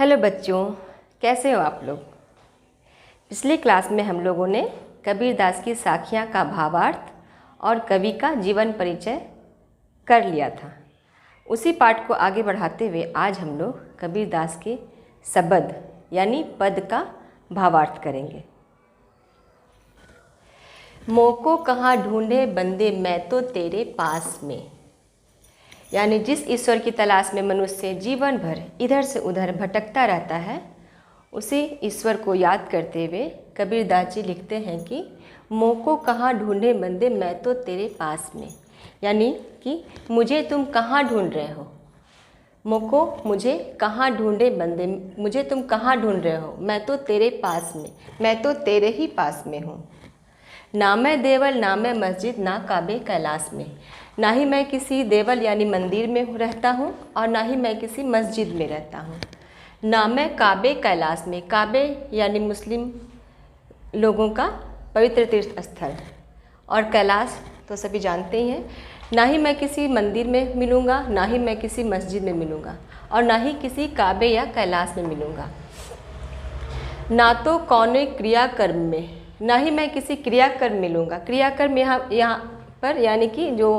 Hello बच्चों, कैसे हो आप लोग। पिछली क्लास में हम लोगों ने कबीरदास की साखियाँ का भावार्थ और कवि का जीवन परिचय कर लिया था। उसी पाठ को आगे बढ़ाते हुए आज हम लोग कबीरदास के शब्द यानी पद का भावार्थ करेंगे। मोको कहाँ ढूंढे बंदे मैं तो तेरे पास में, यानी जिस ईश्वर की तलाश में मनुष्य जीवन भर इधर से उधर भटकता रहता है, उसी ईश्वर को याद करते हुए कबीरदास जी लिखते हैं कि मोको कहाँ ढूंढे बंदे मैं तो तेरे पास में, यानी कि मुझे तुम कहाँ ढूंढ रहे हो। मोको मुझे कहाँ ढूंढे बंदे, मुझे तुम कहाँ ढूंढ रहे हो, मैं तो तेरे पास में, मैं तो तेरे ही पास में हूँ। ना मैं देवल ना मैं मस्जिद ना काबे कैलाश में, ना ही मैं किसी देवल यानी मंदिर में रहता हूँ और ना ही मैं किसी मस्जिद में रहता हूँ। ना मैं काबे कैलाश में, काबे यानी मुस्लिम लोगों का पवित्र तीर्थ स्थल, और कैलाश तो सभी जानते ही हैं। ना ही मैं किसी मंदिर में मिलूँगा, ना ही मैं किसी मस्जिद में मिलूँगा, और ना ही किसी काबे या कैलाश में मिलूँगा। ना तो कौन क्रियाकर्म में, ना ही मैं किसी क्रियाकर्म मिलूँगा। क्रियाकर्म यहाँ पर यानी कि जो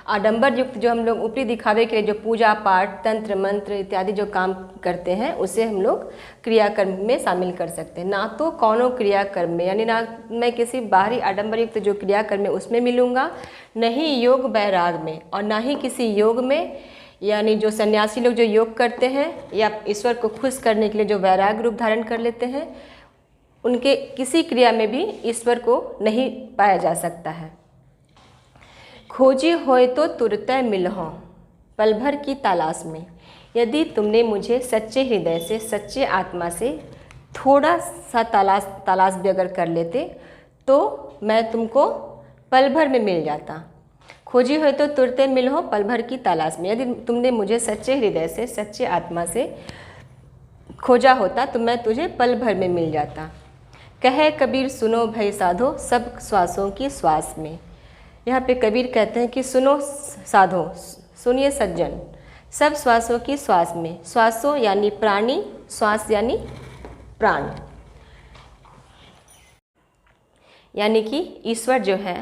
आडंबर युक्त जो हम लोग ऊपरी दिखावे के लिए जो पूजा पाठ तंत्र मंत्र इत्यादि जो काम करते हैं उसे हम लोग क्रियाकर्म में शामिल कर सकते हैं। ना तो कौनो क्रियाकर्म में, यानी ना मैं किसी बाहरी आडंबर युक्त जो क्रियाकर्म है उसमें मिलूँगा, नहीं योग वैराग में, और ना ही किसी योग में, यानी जो सन्यासी लोग जो योग करते हैं या ईश्वर को खुश करने के लिए जो वैराग रूप धारण कर लेते हैं, उनके किसी क्रिया में भी ईश्वर को नहीं पाया जा सकता है। खोजी होए तो तुरंत मिलहो पल भर की तलाश में, यदि तुमने मुझे सच्चे हृदय से सच्चे आत्मा से थोड़ा सा तलाश भी अगर कर लेते तो मैं तुमको पल भर में मिल जाता। खोजी होए तो तुरंत मिलहो पल भर की तलाश में, यदि तुमने मुझे सच्चे हृदय से सच्चे आत्मा से खोजा होता तो मैं तुझे पल भर में मिल जाता। कहे कबीर सुनो भय साधो सब श्वासों की श्वास में, यहाँ पे कबीर कहते हैं कि सुनो साधो, सुनिए सज्जन, सब श्वासों की श्वास में। श्वासों यानी प्राणी, श्वास यानी प्राण, यानी कि ईश्वर जो है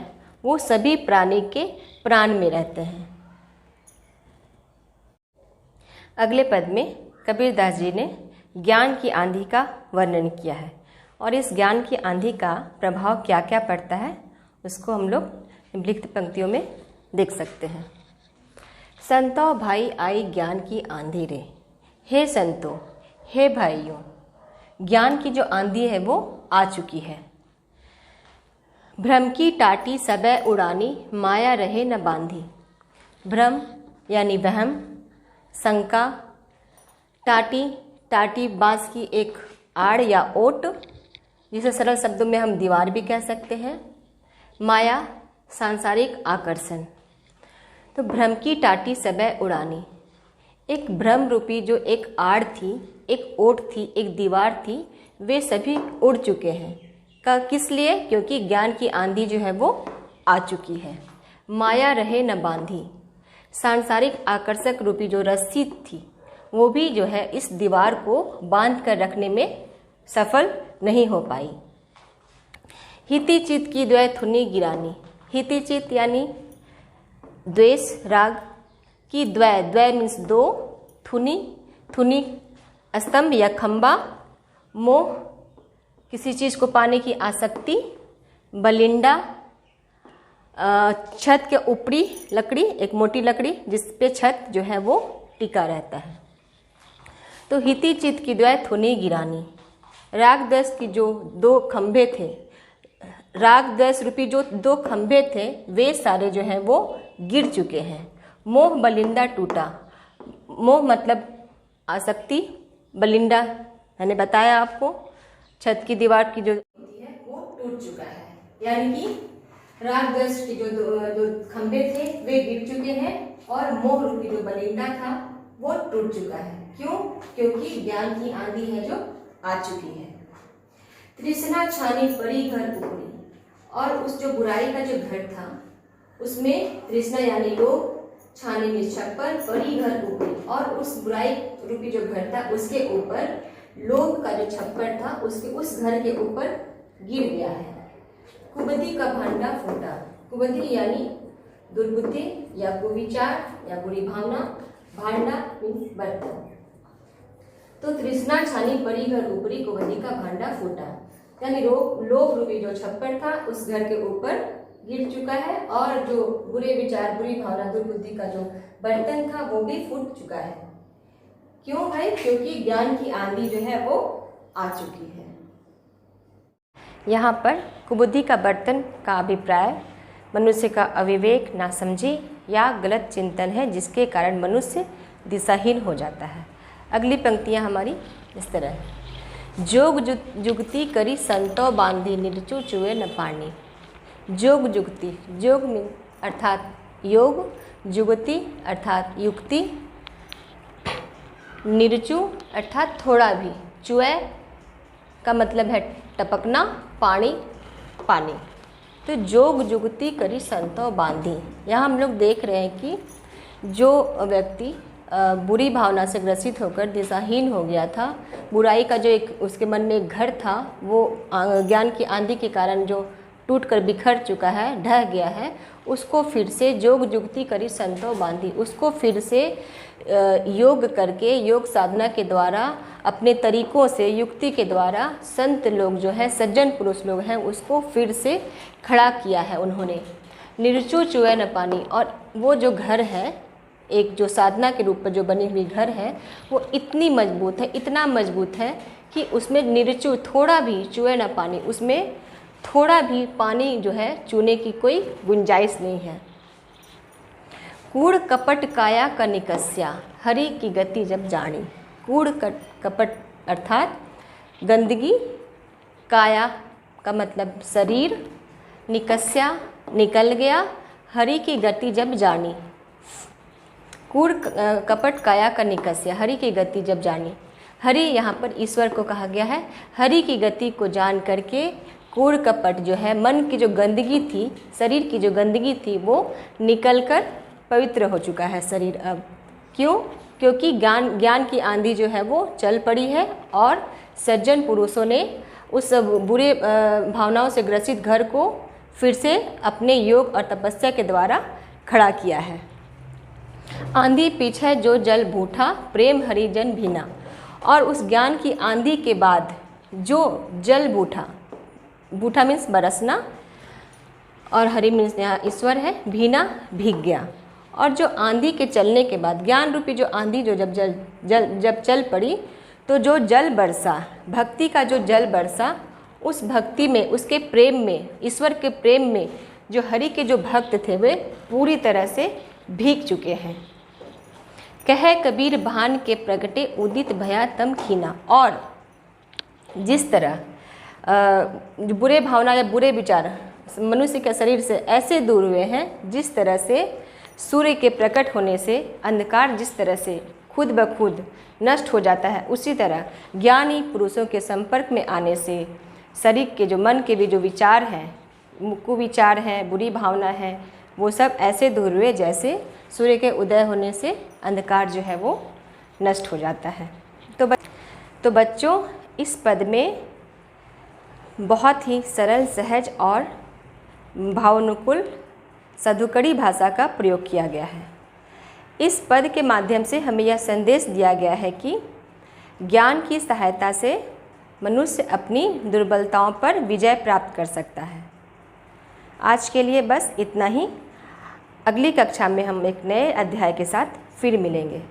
वो सभी प्राणी के प्राण में रहते हैं। अगले पद में कबीरदास जी ने ज्ञान की आंधी का वर्णन किया है, और इस ज्ञान की आंधी का प्रभाव क्या क्या पड़ता है उसको हम लोग निम्नलिखित पंक्तियों में देख सकते हैं। संतो भाई आई ज्ञान की आंधी रे, हे संतो हे भाइयों, ज्ञान की जो आंधी है वो आ चुकी है। भ्रम की टाटी सबे उड़ानी माया रहे न बांधी, भ्रम यानी वहम, शंका, टाटी बांस की एक आड़ या ओट, जिसे सरल शब्दों में हम दीवार भी कह सकते हैं। माया सांसारिक आकर्षण। तो भ्रम की टाटी सबे उड़ानी, एक भ्रम रूपी जो एक आड़ थी, एक ओट थी, एक दीवार थी, वे सभी उड़ चुके हैं। किस लिए? क्योंकि ज्ञान की आंधी जो है वो आ चुकी है। माया रहे न बांधी, सांसारिक आकर्षक रूपी जो रस्सी थी वो भी जो है इस दीवार को बांध कर रखने में सफल नहीं हो पाई। हिति चित की द्वैथुनी गिरानी, हिति चित यानी द्वेष राग की, द्वै मीन्स दो, थुनी स्तंभ या खंबा, मोह किसी चीज को पाने की आसक्ति, बलिंडा छत के ऊपरी लकड़ी, एक मोटी लकड़ी जिस पे छत जो है वो टिका रहता है। तो हिति चित की द्वैथुनी गिरानी, राग द्वेष की जो दो खंभे थे, राग द्वेष रूपी जो दो खंभे थे वे सारे जो हैं वो गिर चुके हैं। मोह बलिंदा टूटा, मोह मतलब आसक्ति, बलिंडा मैंने बताया आपको, छत की दीवार की जो है वो टूट चुका है, यानी कि राग द्वेष की जो खंभे थे वे गिर चुके हैं और मोह रूपी जो बलिंडा था वो टूट चुका है। क्यों? क्योंकि ज्ञान की आंधी है जो आ चुकी है। तृष्णा छानी परी घर उपड़ी, और उस जो बुराई का जो घर था उसमें तृष्णा यानी लोभ, छानी में छप्पर, परी घर उपड़ी, और उस बुराई रूपी जो घर था उसके ऊपर लोभ का जो छप्पर था उसके उस घर के ऊपर गिर गया है। कुबुद्धि का भांडा फूटा। कुबुद्धि यानी दुर्बुद्धि या कुविचार या बुरी भावना, भांडा मीन्स बर्तन। तो तृष्णा छानी पड़ी घर ऊपरी, कुबुद्धि का भांडा फूटा, यानी लोभ रूपी जो छप्पर था उस घर के ऊपर गिर चुका है और जो बुरे विचार, बुरी भावना, दुर्बुद्धि का जो बर्तन था वो भी फूट चुका है। क्यों भाई? क्योंकि ज्ञान की आंधी जो है वो आ चुकी है। यहाँ पर कुबुद्धि का बर्तन का अभिप्राय मनुष्य का अविवेक, नासमझी या गलत चिंतन है, जिसके कारण मनुष्य दिशाहीन हो जाता है। अगली पंक्तियाँ हमारी इस तरह है। जोग जुगति करी संतो बांधी, निर्चु चुए न पानी। जोग जुगति, जोग में अर्थात योग, जुगति अर्थात युक्ति, निर्चु अर्थात थोड़ा भी, चुए का मतलब है टपकना, पानी पानी। तो जोग जुगति करी संतो बांधी, यहाँ हम लोग देख रहे हैं कि जो व्यक्ति बुरी भावना से ग्रसित होकर दिशाहीन हो गया था, बुराई का जो एक उसके मन में एक घर था वो ज्ञान की आंधी के कारण जो टूट कर बिखर चुका है, ढह गया है, उसको फिर से जोग जुगति करी संतो बांधी, उसको फिर से योग करके, योग साधना के द्वारा, अपने तरीकों से, युक्ति के द्वारा संत लोग जो है, सज्जन पुरुष लोग हैं, उसको फिर से खड़ा किया है उन्होंने। निर्चु चुए न पानी, और वो जो घर है, एक जो साधना के रूप में जो बनी हुई घर है, वो इतनी मजबूत है, इतना मजबूत है कि उसमें निर्चु थोड़ा भी चुए न पानी, उसमें थोड़ा भी पानी जो है चूने की कोई गुंजाइश नहीं है। कूड़ कपट काया का निकस्या, हरि की गति जब जानी। कूड़ कपट अर्थात गंदगी, काया का मतलब शरीर, निकस्या निकल गया, हरि की गति जब जानी। कूड़ कपट काया का निकस्या, हरि की गति जब जानी। हरि यहाँ पर ईश्वर को कहा गया है। हरि की गति को जान करके कूड़ कपट जो है, मन की जो गंदगी थी, शरीर की जो गंदगी थी, वो निकलकर पवित्र हो चुका है शरीर अब। क्यों? क्योंकि ज्ञान की आंधी जो है वो चल पड़ी है और सज्जन पुरुषों ने उस बुरे भावनाओं से ग्रसित घर को फिर से अपने योग और तपस्या के द्वारा खड़ा किया है। आंधी पीछे जो जल बूठा, प्रेम हरिजन भीना। और उस ज्ञान की आंधी के बाद जो जल बूठा, बूठा मीन्स बरसना, और हरि मीन्स यहाँ ईश्वर है, भीना भीग गया। और जो आंधी के चलने के बाद, ज्ञान रूपी जो आंधी जो जब चल पड़ी, तो जो जल बरसा, भक्ति का जो जल बरसा, उस भक्ति में, उसके प्रेम में, ईश्वर के प्रेम में जो हरि के जो भक्त थे वे पूरी तरह से भीग चुके हैं। कहे कबीर भान के प्रगटे, उदित भया तम खीना। और जिस तरह जो बुरे भावना या बुरे विचार मनुष्य के शरीर से ऐसे दूर हुए हैं, जिस तरह से सूर्य के प्रकट होने से अंधकार जिस तरह से खुद ब खुद नष्ट हो जाता है, उसी तरह ज्ञानी पुरुषों के संपर्क में आने से शरीर के जो मन के भी जो विचार हैं, कुविचार हैं, बुरी भावना है, वो सब ऐसे दूर हुए जैसे सूर्य के उदय होने से अंधकार जो है वो नष्ट हो जाता है। तो बच्चों, इस पद में बहुत ही सरल, सहज और भावानुकूल साधुकड़ी भाषा का प्रयोग किया गया है। इस पद के माध्यम से हमें यह संदेश दिया गया है कि ज्ञान की सहायता से मनुष्य अपनी दुर्बलताओं पर विजय प्राप्त कर सकता है। आज के लिए बस इतना ही। अगली कक्षा में हम एक नए अध्याय के साथ फिर मिलेंगे।